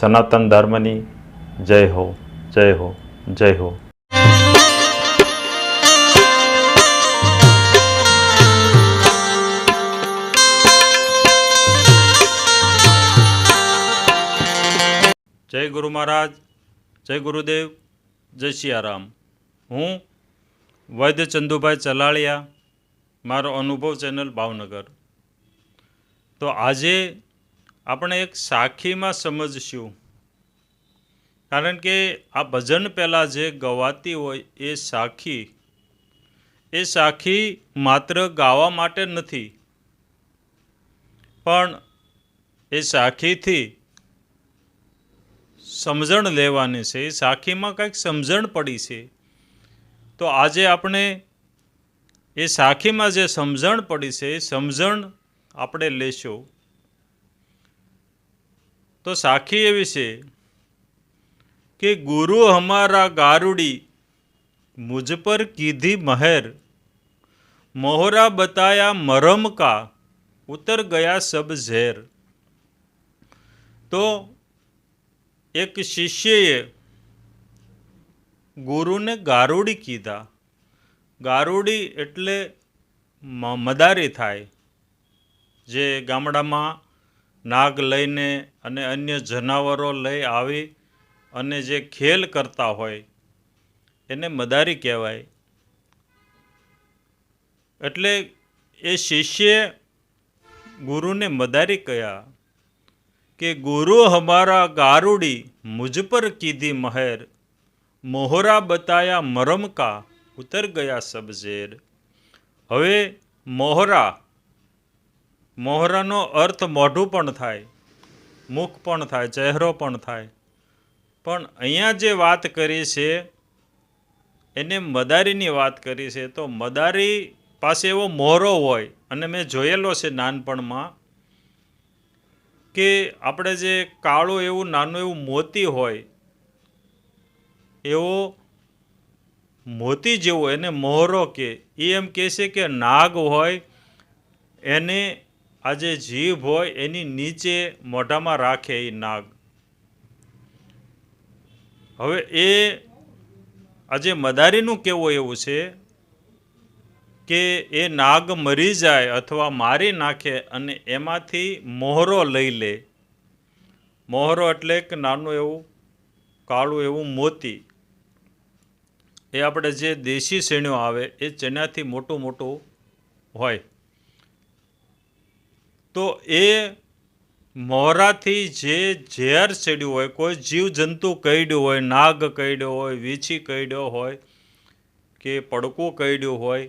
સનાતન ધર્મની જય હો, જય હો, જય હો. જય ગુરુ મહારાજ, જય ગુરુદેવ, જય સિયારામ. હું વૈદ્ય ચંદુભાઈ ચલાળિયા, મારો અનુભવ ચેનલ ભાવનગર. તો આજે આપણે એક સાખીમાં સમજશું, કારણ કે આ ભજન પહેલાં જે ગવાતી હોય એ સાખી માત્ર ગાવા માટે નથી, પણ એ સાખીથી સમજણ લેવાની છે. એ સાખીમાં કંઈક સમજણ પડી છે. તો આજે આપણે એ સાખીમાં જે સમજણ પડી છે એ સમજણ આપણે લેશું. તો સાખી એવી છે કે ગુરુ હમારા ગારુડી મુझ પર કીધી મહેર, મોહરા બતાયા મરમ કા ઉતર ગયા સબ ઝેર. તો એક શિષ્યએ ગુરુને ગારુડી કીધા. ગારુડી એટલે મદારી થાય, જે ગામડામાં નાગ લઈને અને અન્ય જનાવરો લઈ આવી અને જે ખેલ કરતા હોય એને મદારી કહેવાય. એટલે એ શિષ્યએ ગુરુને મદારી કહ્યા કે ગુરુ હમારા ગારુડી મુझ પર કીધી મહેર, મોહરા બતાયા મરમ કા ઉતર ગયા સબ ઝેર. હવે મોહરાનો અર્થ મોઢું પણ થાય, મુખ પણ થાય, ચહેરો પણ થાય, પણ અહીંયા જે વાત કરી છે એને મદારીની વાત કરી છે. તો મદારી પાસે એવો મોહરો હોય, અને મેં જોયેલો છે નાનપણમાં કે આપણે જે કાળું એવું નાનું એવું મોતી હોય, એવો મોતી જેવો એને મોહરો કે. એ એમ કહે છે કે નાગ હોય એને આ જે જીભ હોય એની નીચે મોઢામાં રાખે એ નાગ. હવે એ આજે મદારીનું કહેવું એવું છે કે એ નાગ મરી જાય અથવા મારી નાખે અને એમાંથી મોહરો લઈ લે. મોહરો એટલે કે નાનું એવું કાળું એવું મોતી. એ આપણે જે દેશી ચણ્યો આવે એ ચણાથી મોટું મોટું હોય. તો એ મોહરાથી જે ઝેર ચડ્યું હોય, કોઈ જીવજંતુ કરડ્યું હોય, નાગ કરડ્યો હોય, વીછી કરડ્યો હોય કે પડકું કરડ્યું હોય,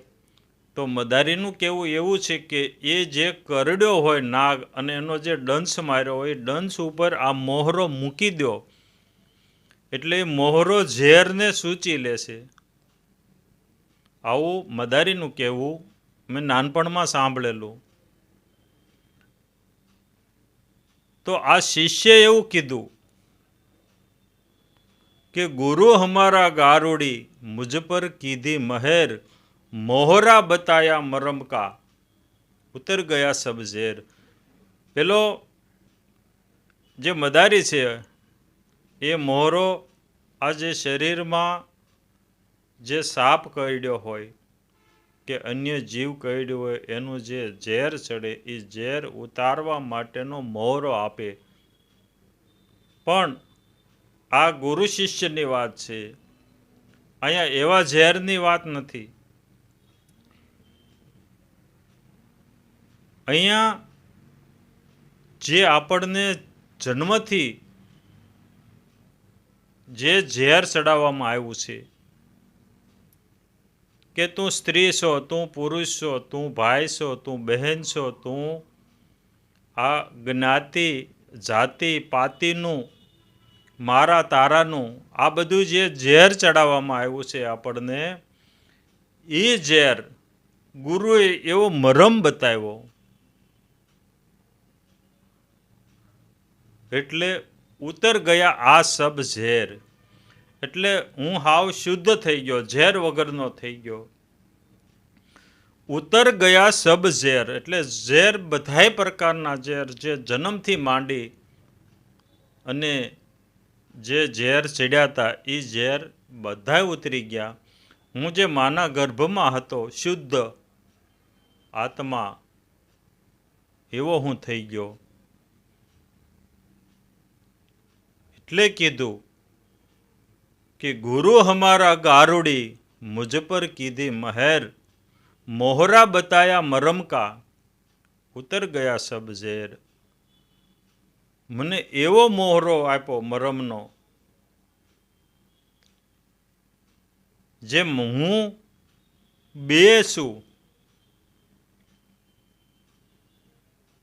તો મદારીનું કહેવું એવું છે કે એ જે કરડ્યો હોય નાગ અને એનો જે ડંસ માર્યો હોય, એ ડંસ ઉપર આ મોહરો મૂકી દો એટલે મોહરો ઝેરને સૂચી લેશે. આવું મદારીનું કહેવું મેં નાનપણમાં સાંભળેલું. તો આ શિષ્યએ એવું કીધું કે ગુરુ હમારા ગારુડી મુझ પર કીધી મહેર, મોહરા બતાયા મરમ કા ઉતર ગયા સબ ઝેર. પેલો જે મદારી છે એ મોહરો આ જે શરીરમાં જે સાપ કરડ્યો હોય કે અન્ય જીવ કરડ્યો હોય એનું જે ઝેર ચડે એ ઝેર ઉતારવા માટેનો મોહરો આપે. પણ આ ગુરુ શિષ્યની વાત છે, અહીંયા એવા ઝેરની વાત નથી. અહીંયા જે આપણને જન્મથી જે ઝેર ચડાવવામાં આવ્યું છે કે તું સ્ત્રી છો, તું પુરુષ છો, તું ભાઈ છો, તું બહેન છો, તું આ જ્ઞાતિ જાતિ પાતિનું મારા તારાનું આ બધું જે ઝેર ચડાવવામાં આવ્યું છે આપણને, એ ઝેર ગુરુએ એવો મરમ બતાવ્યો એટલે ઉતર ગયા આ સબ ઝેર. એટલે હું હાવ શુદ્ધ થઈ ગયો, ઝેર વગરનો થઈ ગયો. ઉતર ગયા સબ ઝેર એટલે ઝેર બધાય પ્રકારના ઝેર જે જન્મથી માંડી અને જે ઝેર ચડ્યા હતા એ ઝેર બધાય ઉતરી ગયા. હું જે માના ગર્ભમાં હતો શુદ્ધ આત્મા એવો હું થઈ ગયો. એટલે કીધું કે ગુરુ હમારા ગારુડી મુझ પર કીધી મહેર, મોહરા બતાયા મરમ કા ઉતર ગયા સબ ઝેર. મને એવો મોહરો આપ્યો મરમનો, જેમ હું બે છું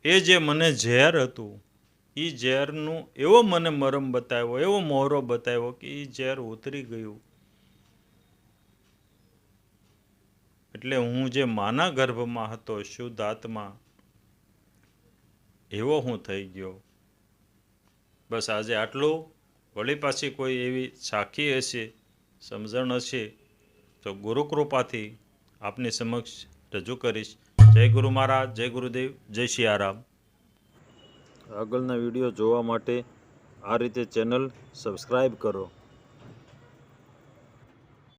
એ જે મને ઝેર હતું એ ઝેરનું એવો મને મરમ બતાવ્યો, એવો મોહરો બતાવ્યો કે એ ઝેર ઉતરી ગયું. એટલે હું જે માના ગર્ભમાં હતો શુદ્ધ આત્મા એવો હું થઈ ગયો. બસ આજે આટલું. વળી પાછી કોઈ એવી સાખી હશે, સમજણ હશે તો ગુરુકૃપાથી આપની સમક્ષ રજૂ કરીશ. જય ગુરુ મહારાજ, જય ગુરુદેવ, જય સિયારામ. આગળના વિડીયો જોવા માટે આ રીતે ચેનલ સબસ્ક્રાઈબ કરો.